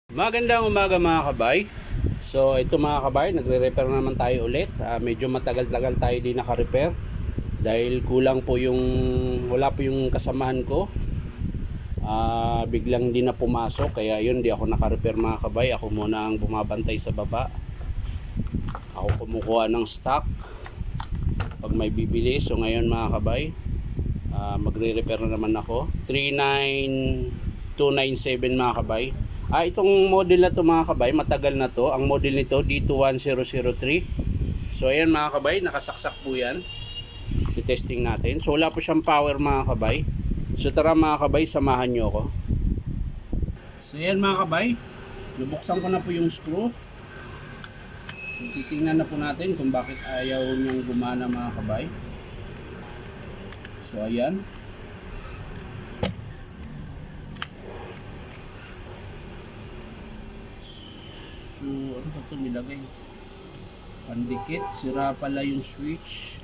Magandang umaga mga kabay. So ito mga kabay, nagre-repair naman tayo ulit. Medyo matagal-tagal tayo di naka-repair dahil kulang po yung wala po yung kasamahan ko. Biglang di na pumasok kaya yun di ako naka-repair mga kabay. Ako muna ang bumabantay sa baba. Ako kumukuha ng stock pag may bibili. So ngayon mga kabay, magre-repair na naman ako. 39297 mga kabay. Itong model na to mga kabay, matagal na to. Ang model nito D21003. So ayan mga kabay, nakasaksak po yan. I-testing natin. So wala po siyang power mga kabay. So tara mga kabay, samahan nyo ako. So ayan mga kabay, lubuksan ko na po yung screw. So, titingnan na po natin kung bakit ayaw niyang gumana mga kabay. So ayan. So, ano ba ito nilagay? Pandikit. Sira pala yung switch.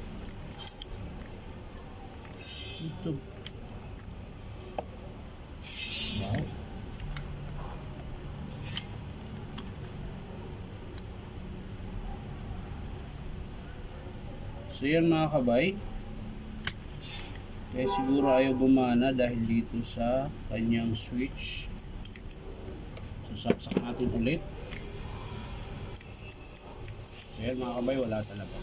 Ito. Wow. So, yan mga kabay. Kaya siguro ayaw gumana dahil dito sa kanyang switch. So, saksak natin ulit. Ayan mga kabay, wala talaga.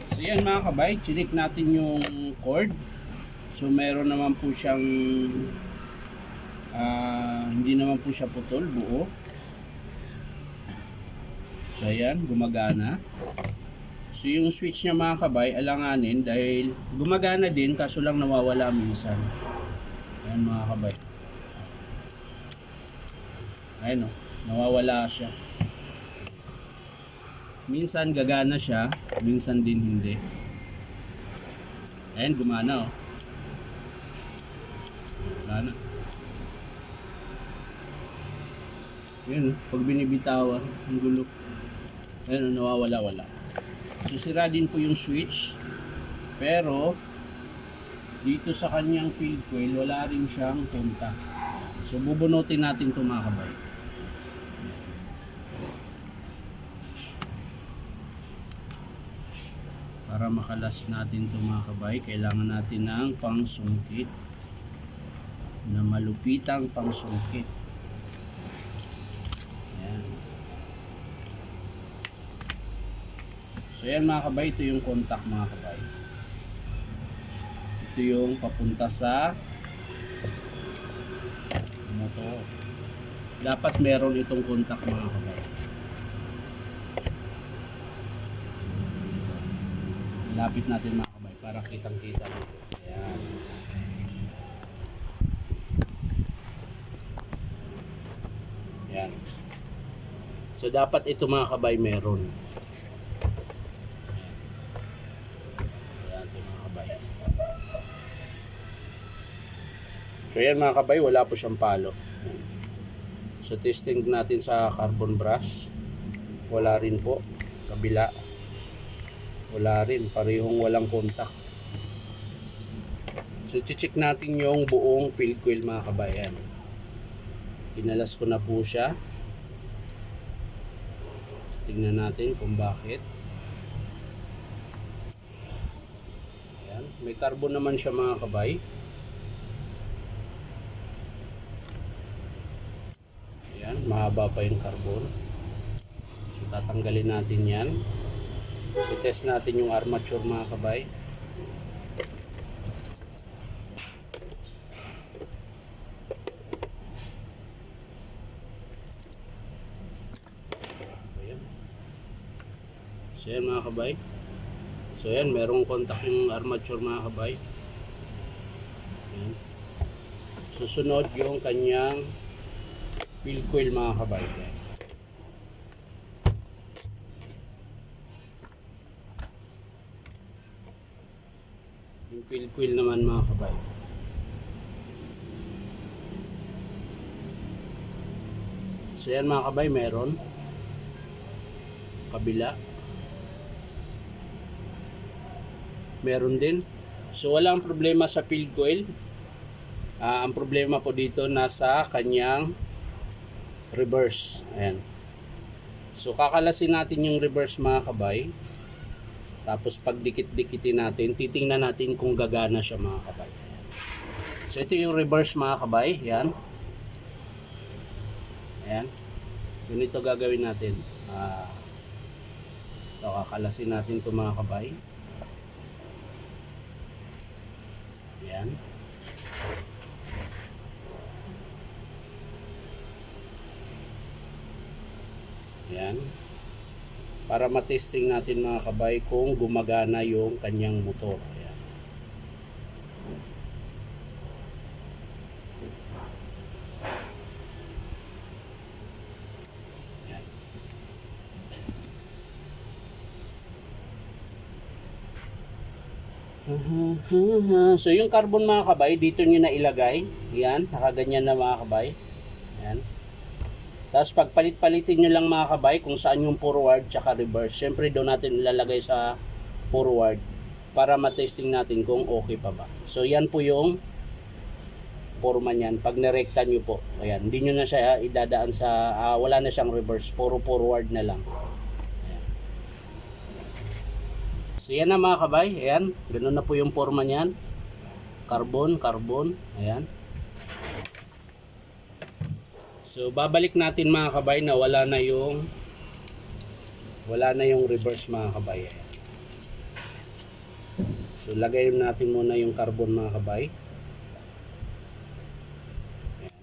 So yan mga kabay, chinik natin yung cord. So meron naman po siyang hindi naman po siya putol, buo. So ayan, gumagana. So yung switch niya mga kabay, alanganin dahil gumagana din kaso lang nawawala minsan. Ayan mga kabay. Ayan o, nawawala siya. Minsan gagana siya, minsan din hindi. Ayan, gumana oh. Gumana. Ayan, pag binibitawan, ang gulo. Ayan, nawawala-wala. So, sira din po yung switch. Pero, dito sa kanyang field coil, wala rin siyang contact. So, bubunutin natin ito mga kabay. Para makalas natin ito mga kabay, kailangan natin ng pangsungkit na malupitang pangsungkit. Ayan. So yan mga kabay, ito yung contact mga kabay. Ito yung papunta sa motor. Dapat meron itong contact mga kabay. Lapit natin mga kabay para kitang kita nito. Ayan. Ayan. So dapat ito mga kabay meron. Ayan ito mga kabay. So yan mga kabay, wala po siyang palo. So testing natin sa carbon brush. Wala rin po. Kabila. Wala rin, parehong walang contact. So check natin yung buong field coil mga kabayan. Pinalas ko na po siya. Tingnan natin kung bakit. Ayan. May carbon naman siya mga kabay. Ayan, mahaba pa yung carbon. So tatanggalin natin yan. I-test natin yung armature mga kabay. Ayan. So yan mga kabay. So yan, merong contact yung armature mga kabay. Ayan. Susunod yung kanyang field coil mga kabay. Ayan. Yung field coil naman mga kabay. So yan mga kabay, meron. Kabila. Meron din. So walang problema sa field coil. Ang problema po dito nasa kanyang reverse. Ayan. So kakalasin natin yung reverse mga kabay. Tapos pag dikit-dikitin natin, titingnan natin kung gagana siya mga kabay. Ayan. So ito yung reverse mga kabay. Ayan. Ayan. Ganito gagawin natin. So kakalasin natin ito mga kabay. Ayan. Ayan. Para matesting natin mga kabay kung gumagana yung kanyang motor. Ayan. Ayan. So yung carbon mga kabay, dito nyo na ilagay. Ayan, nakaganyan na mga kabay. Ayan. Tapos pagpalit-palitin nyo lang mga kabay kung saan yung forward tsaka reverse. Siyempre doon natin ilalagay sa forward para matesting natin kung okay pa ba. So yan po yung forma niyan. Pag narekta nyo po, ayan, hindi nyo na siya idadaan sa, wala na siyang reverse. Puro forward na lang. Ayan. So yan na mga kabay. Ayan, ganun na po yung forma niyan. Carbon, carbon. Ayan. So babalik natin mga kabay na wala na yung reverse mga kabay. So lagay natin muna yung carbon mga kabay. Ayan.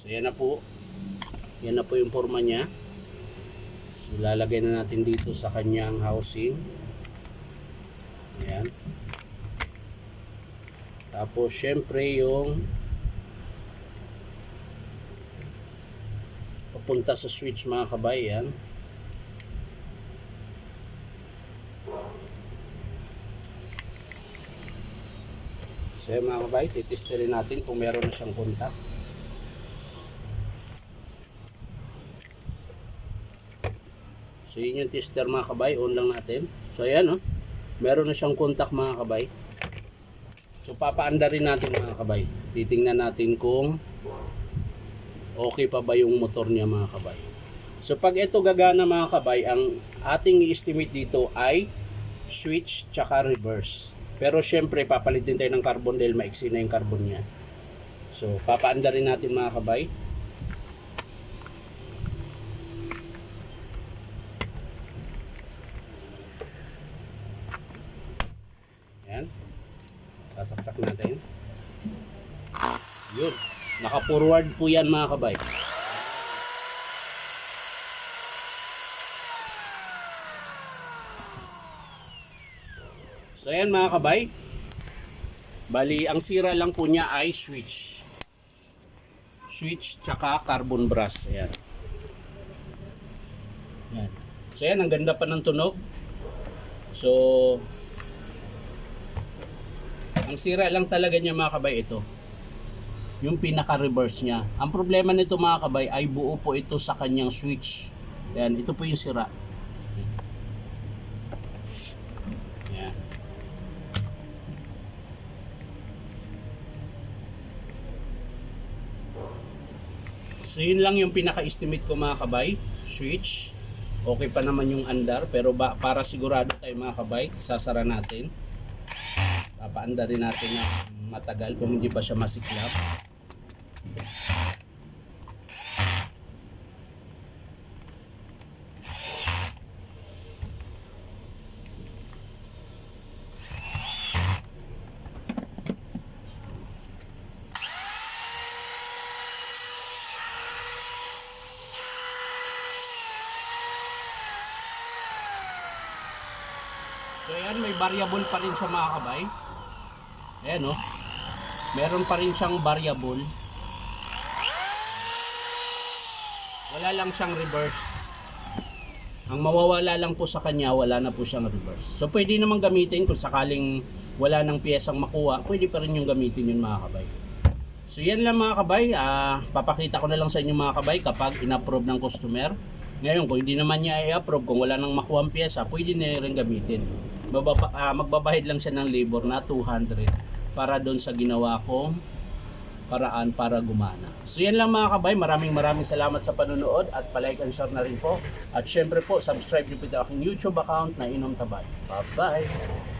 So yan na po. Yan na po yung forma niya. So lalagay na natin dito sa kanyang housing. Ayan. Tapos syempre yung papunta sa switch mga kabay. Yan. So yan mga kabay, titesterin natin kung meron na siyang contact. So yun yung tester mga kabay, on lang natin. So ayan oh. Meron na siyang contact mga kabay. So papaanda rin natin mga kabay. Titingnan natin kung okay pa ba yung motor niya mga kabay. So pag ito gagana mga kabay, ang ating i-estimate dito ay switch tsaka reverse. Pero syempre papalitin tayo ng carbon dahil maiksi na yung carbon niya. So papaanda rin natin mga kabay. Sasaksak natin. Yun. Naka-forward po yan mga kabay. So ayan mga kabay. Bali, ang sira lang po niya ay switch. Switch tsaka carbon brush. Ayan. Ayan. So ayan, ang ganda pa ng tunog. So ang sira lang talaga niya mga kabay ito. Yung pinaka-reverse niya. Ang problema nito mga kabay ay buo po ito sa kanyang switch. Ayan, ito po yung sira. Ayan. So yun lang yung pinaka-estimate ko mga kabay. Switch. Okay pa naman yung andar. Pero para sigurado tayo mga kabay, sasara natin. Papaanda rin natin na matagal kung hindi pa siya masiklap. So yan, may variable pa rin siya mga kabay. Ayan o. Meron pa rin siyang variable. Wala lang siyang reverse. Ang mawawala lang po sa kanya, wala na po siyang reverse. So pwede naman gamitin kung sakaling wala ng piyesang makuha, pwede pa rin yung gamitin yun mga kabay. So yan lang mga kabay. Papakita ko na lang sa inyo mga kabay kapag in-approve ng customer. Ngayon, kung hindi naman niya i-approve, kung wala nang makuha ang pyesa, pwede na rin gamitin. Magbabahid lang siya ng labor na 200 para doon sa ginawa kong paraan para gumana. So yan lang mga kabay, maraming salamat sa panonood at palike and share na rin po. At syempre po, subscribe niyo po sa aking YouTube account na Inom Tabay. Bye-bye!